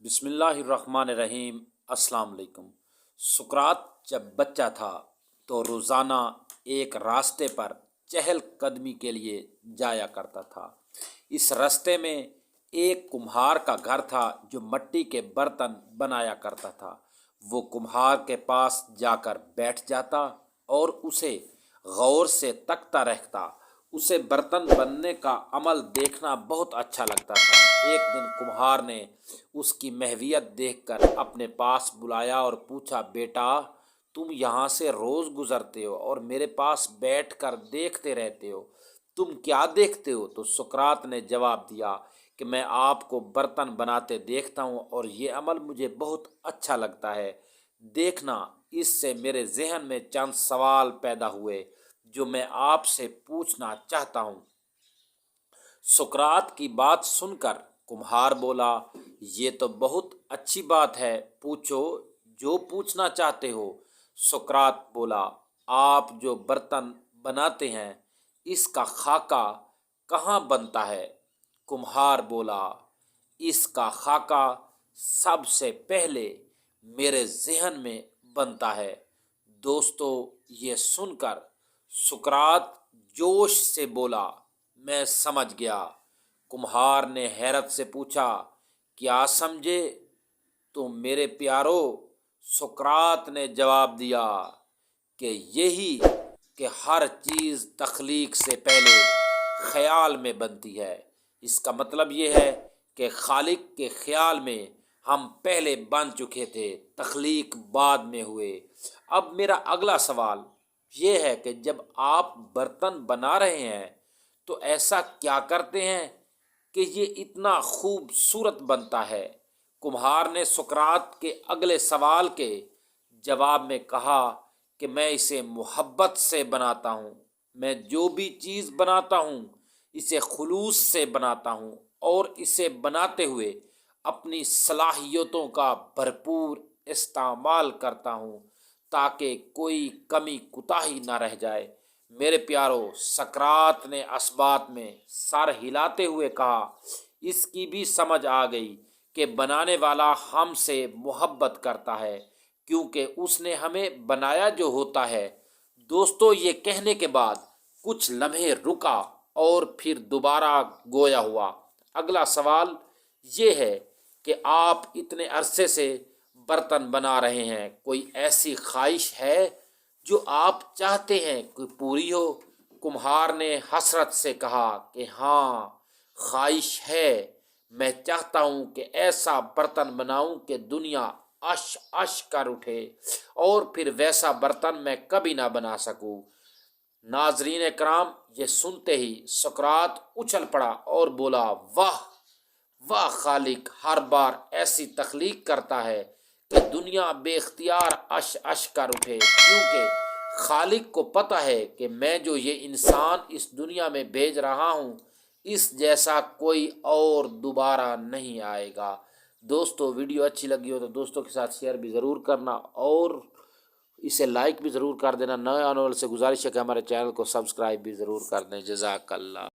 बिस्मिल्लाहिर्रहमानिर्रहीम। अस्सलाम वालेकुम। सुकरात जब बच्चा था तो रोज़ाना एक रास्ते पर चहल कदमी के लिए जाया करता था। इस रास्ते में एक कुम्हार का घर था जो मिट्टी के बर्तन बनाया करता था। वो कुम्हार के पास जाकर बैठ जाता और उसे गौर से तकता रहता। उसे बर्तन बनने का अमल देखना बहुत अच्छा लगता था। एक दिन कुम्हार ने उसकी महवियत देखकर अपने पास बुलाया और पूछा, बेटा, तुम यहाँ से रोज़ गुज़रते हो और मेरे पास बैठकर देखते रहते हो, तुम क्या देखते हो? तो सुकरात ने जवाब दिया कि मैं आपको बर्तन बनाते देखता हूँ और ये अमल मुझे बहुत अच्छा लगता है। देखना, इससे मेरे जहन में चंद सवाल पैदा हुए जो मैं आपसे पूछना चाहता हूँ। सुकरात की बात सुनकर कुम्हार बोला, ये तो बहुत अच्छी बात है, पूछो जो पूछना चाहते हो। सुकरात बोला, आप जो बर्तन बनाते हैं इसका खाका कहाँ बनता है? कुम्हार बोला, इसका खाका सबसे पहले मेरे जहन में बनता है। दोस्तों, ये सुनकर सुकरात जोश से बोला, मैं समझ गया। कुम्हार ने हैरत से पूछा, क्या समझे तुम मेरे प्यारो? सुकरात ने जवाब दिया कि यही कि हर चीज़ तख्लीक से पहले ख्याल में बनती है। इसका मतलब ये है कि खालिक के ख्याल में हम पहले बन चुके थे, तख्लीक बाद में हुए। अब मेरा अगला सवाल ये है कि जब आप बर्तन बना रहे हैं तो ऐसा क्या करते हैं कि ये इतना खूबसूरत बनता है? कुम्हार ने सुकरात के अगले सवाल के जवाब में कहा कि मैं इसे मोहब्बत से बनाता हूँ। मैं जो भी चीज़ बनाता हूँ इसे खुलूस से बनाता हूँ और इसे बनाते हुए अपनी सलाहियतों का भरपूर इस्तेमाल करता हूँ ताकि कोई कमी कुताही ना रह जाए। मेरे प्यारो, सकरात ने असबात में सर हिलाते हुए कहा, इसकी भी समझ आ गई कि बनाने वाला हमसे मोहब्बत करता है क्योंकि उसने हमें बनाया जो होता है। दोस्तों, ये कहने के बाद कुछ लम्हे रुका और फिर दोबारा गोया हुआ। अगला सवाल ये है कि आप इतने अरसे से बर्तन बना रहे हैं, कोई ऐसी ख्वाहिश है जो आप चाहते हैं कि पूरी हो? कुम्हार ने हसरत से कहा कि हाँ, ख्वाहिश है। मैं चाहता हूँ कि ऐसा बर्तन बनाऊँ कि दुनिया अश अश कर उठे और फिर वैसा बर्तन मैं कभी ना बना सकूँ। नाजरीन कराम, ये सुनते ही सुकरात उछल पड़ा और बोला, वाह वाह, खालिक हर बार ऐसी तख्लीक करता है कि दुनिया बेख्तियार अश अश कर उठे, क्योंकि खालिक को पता है कि मैं जो ये इंसान इस दुनिया में भेज रहा हूँ इस जैसा कोई और दोबारा नहीं आएगा। दोस्तों, वीडियो अच्छी लगी हो तो दोस्तों के साथ शेयर भी ज़रूर करना और इसे लाइक भी ज़रूर कर देना। नए आने वाले से गुजारिश है कि हमारे चैनल को सब्सक्राइब भी ज़रूर कर दें। जज़ाकल्लाह।